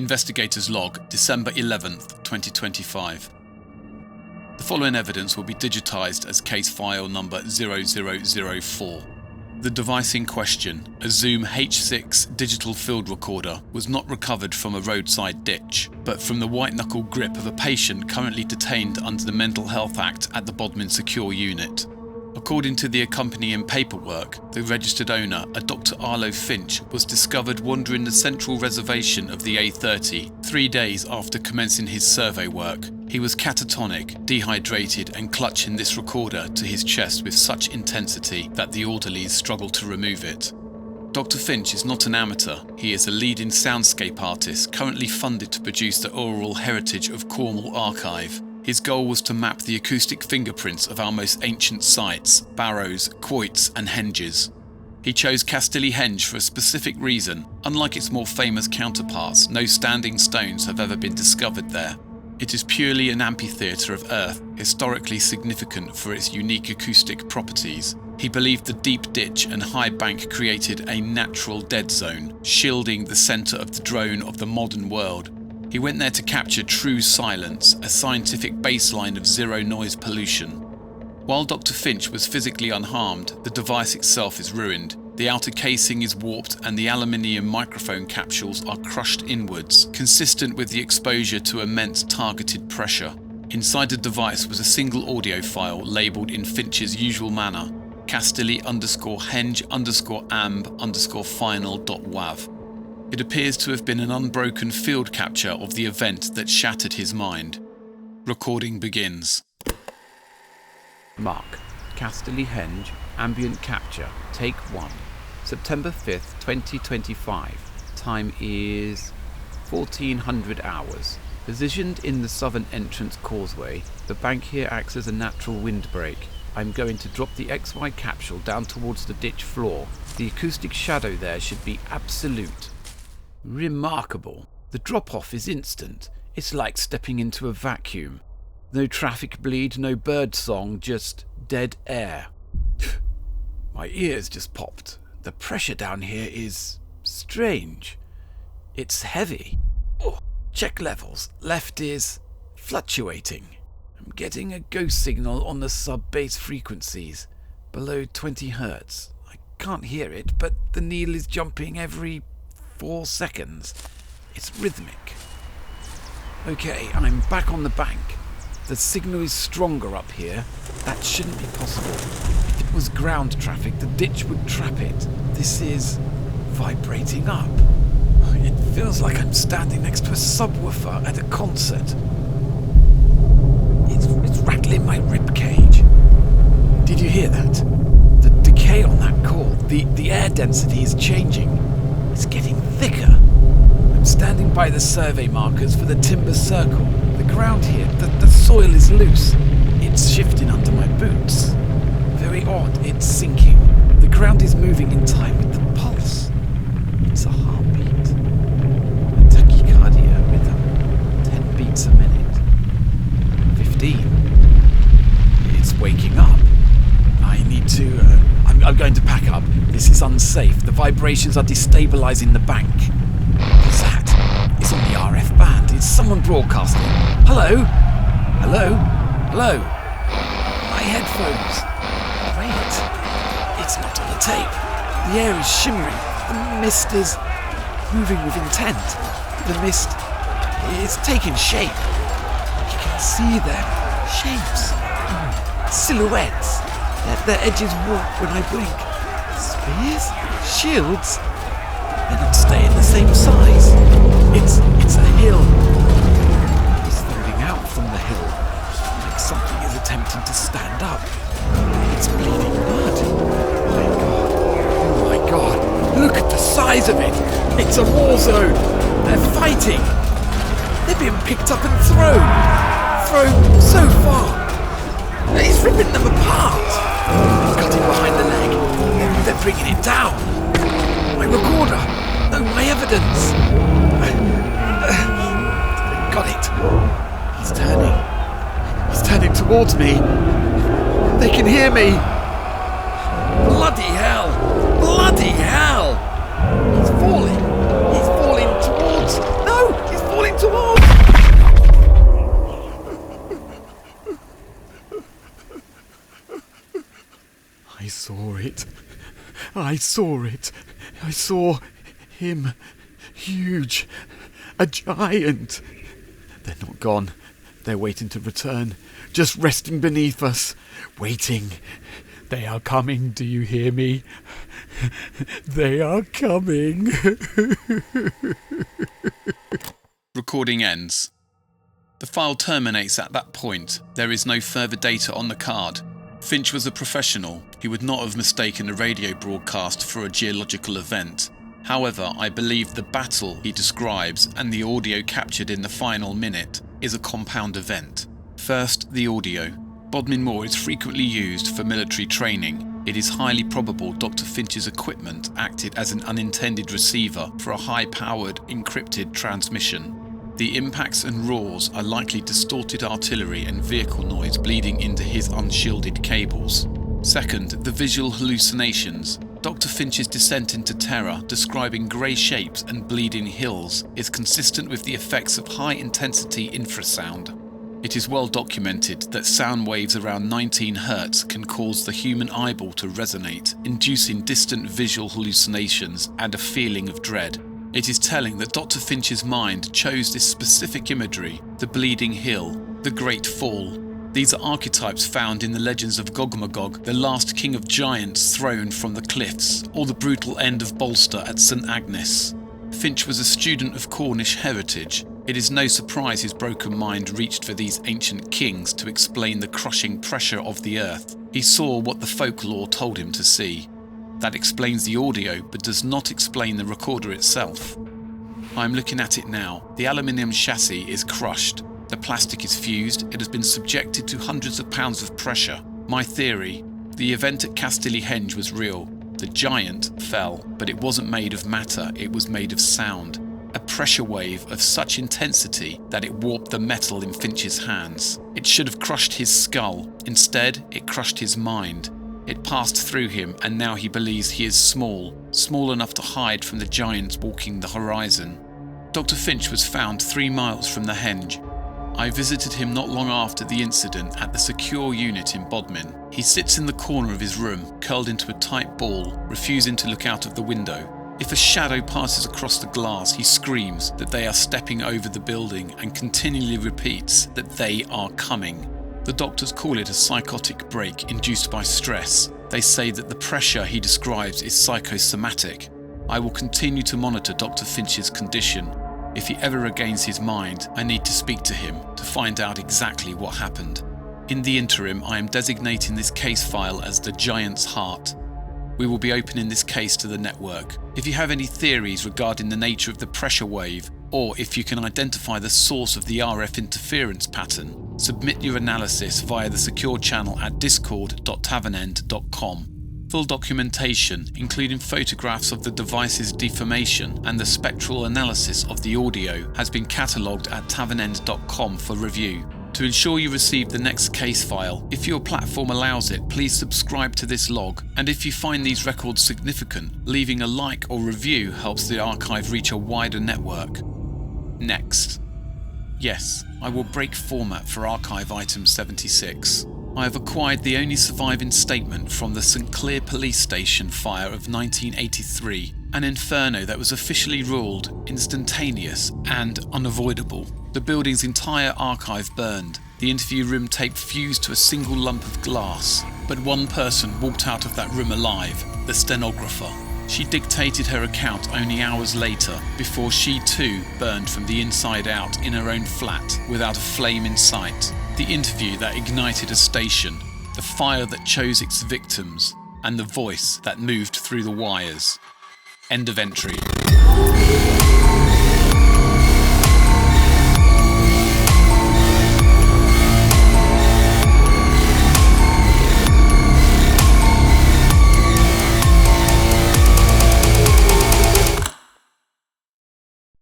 Investigator's log, December 11th, 2025. The following evidence will be digitised as case file number 0004. The device in question, a Zoom H6 digital field recorder, was not recovered from a roadside ditch, but from the white-knuckle grip of a patient currently detained under the Mental Health Act at the Bodmin Secure Unit. According to the accompanying paperwork, the registered owner, a Dr. Arlo Finch, was discovered wandering the central reservation of the A30 3 days after commencing his survey work. He was catatonic, dehydrated and clutching this recorder to his chest with such intensity that the orderlies struggled to remove it. Dr. Finch is not an amateur. He is a leading soundscape artist currently funded to produce the oral heritage of Cornwall Archive. His goal was to map the acoustic fingerprints of our most ancient sites, barrows, quoits and henges. He chose Castilly Henge for a specific reason. Unlike its more famous counterparts, no standing stones have ever been discovered there. It is purely an amphitheatre of earth, historically significant for its unique acoustic properties. He believed the deep ditch and high bank created a natural dead zone, shielding the centre of the drone of the modern world. He went there to capture true silence, a scientific baseline of zero noise pollution. While Dr. Finch was physically unharmed, the device itself is ruined. The outer casing is warped and the aluminium microphone capsules are crushed inwards, consistent with the exposure to immense targeted pressure. Inside the device was a single audio file labelled in Finch's usual manner, Castilly_Henge_amb_final.wav. It appears to have been an unbroken field capture of the event that shattered his mind. Recording begins. Mark, Castilly Henge, ambient capture, take 1. September 5th, 2025. Time is 1400 hours. Positioned in the southern entrance causeway, the bank here acts as a natural windbreak. I'm going to drop the XY capsule down towards the ditch floor. The acoustic shadow there should be absolute. Remarkable. The drop-off is instant. It's like stepping into a vacuum. No traffic bleed, no bird song, just dead air. My ears just popped. The pressure down here is strange. It's heavy. Oh, check levels. Left is fluctuating. I'm getting a ghost signal on the sub-bass frequencies, below 20 Hz. I can't hear it, but the needle is jumping every 4 seconds. It's rhythmic. Okay, I'm back on the bank. The signal is stronger up here. That shouldn't be possible. If it was ground traffic, the ditch would trap it. This is vibrating up. It feels like I'm standing next to a subwoofer at a concert. It's rattling my rib cage. Did you hear that? The decay on that chord, the air density is changing. It's getting thicker. I'm standing by the survey markers for the timber circle. The ground here, the soil is loose. It's shifting under my boots. Very odd, it's sinking. The ground is moving in time with the pulse. It's a heartbeat. A tachycardia rhythm. 10 beats a minute. 15. It's waking up. I need to... I'm going to pack up. This is unsafe. The vibrations are destabilizing the bank. What's that? It's on the RF band. It's someone broadcasting. Hello? Hello? Hello? My headphones. Wait. It's not on the tape. The air is shimmering. The mist is moving with intent. The mist is taking shape. You can see them. Shapes. Silhouettes. Their edges warp when I blink. Spears? Shields? They're not staying the same size. It's a hill. It's thumping out from the hill, like something is attempting to stand up. It's bleeding blood. My God. Oh my God. Look at the size of it. It's a war zone. They're fighting. They're being picked up and thrown. Thrown so far. He's ripping them apart. Cutting behind the leg. They're bringing it down. My recorder. No, my evidence. Got it. He's turning. He's turning towards me. They can hear me. Bloody hell. Bloody hell. He's falling. He's falling towards... No, he's I saw it. I saw him. Huge. A giant. They're not gone. They're waiting to return. Just resting beneath us. Waiting. They are coming. Do you hear me? They are coming. Recording ends. The file terminates at that point. There is no further data on the card. Finch was a professional. He would not have mistaken a radio broadcast for a geological event. However, I believe the battle he describes and the audio captured in the final minute is a compound event. First, the audio. Bodmin Moor is frequently used for military training. It is highly probable Dr. Finch's equipment acted as an unintended receiver for a high-powered, encrypted transmission. The impacts and roars are likely distorted artillery and vehicle noise bleeding into his unshielded cables. Second, the visual hallucinations. Dr. Finch's descent into terror, describing grey shapes and bleeding hills, is consistent with the effects of high-intensity infrasound. It is well documented that sound waves around 19 Hz can cause the human eyeball to resonate, inducing distant visual hallucinations and a feeling of dread. It is telling that Dr. Finch's mind chose this specific imagery: the bleeding hill, the great fall. These are archetypes found in the legends of Gog-Magog, the last king of giants thrown from the cliffs, or the brutal end of Bolster at St Agnes. Finch was a student of Cornish heritage. It is no surprise his broken mind reached for these ancient kings to explain the crushing pressure of the earth. He saw what the folklore told him to see. That explains the audio, but does not explain the recorder itself. I'm looking at it now. The aluminium chassis is crushed. The plastic is fused. It has been subjected to hundreds of pounds of pressure. My theory: the event at Castilly Henge was real. The giant fell, but it wasn't made of matter, it was made of sound. A pressure wave of such intensity that it warped the metal in Finch's hands. It should have crushed his skull. Instead, it crushed his mind. It passed through him, and now he believes he is small enough to hide from the giants walking the horizon. Dr. Finch was found 3 miles from the Henge. I visited him not long after the incident at the secure unit in Bodmin. He sits in the corner of his room, curled into a tight ball, refusing to look out of the window. If a shadow passes across the glass, he screams that they are stepping over the building and continually repeats that they are coming. The doctors call it a psychotic break induced by stress. They say that the pressure he describes is psychosomatic. I will continue to monitor Dr. Finch's condition. If he ever regains his mind, I need to speak to him to find out exactly what happened. In the interim, I am designating this case file as the Giant's Heart. We will be opening this case to the network. If you have any theories regarding the nature of the pressure wave, or if you can identify the source of the RF interference pattern, submit your analysis via the secure channel at discord.tavenend.com. Full documentation, including photographs of the device's deformation and the spectral analysis of the audio, has been catalogued at tavenend.com for review. To ensure you receive the next case file, if your platform allows it, please subscribe to this log, and if you find these records significant, leaving a like or review helps the archive reach a wider network. Next. Yes, I will break format for archive item 76. I have acquired the only surviving statement from the St Cleer police station fire of 1983, an inferno that was officially ruled instantaneous and unavoidable. The building's entire archive burned. The interview room tape fused to a single lump of glass. But one person walked out of that room alive, the stenographer. She dictated her account only hours later, before she too burned from the inside out in her own flat, without a flame in sight. The interview that ignited a station, the fire that chose its victims, and the voice that moved through the wires. End of entry.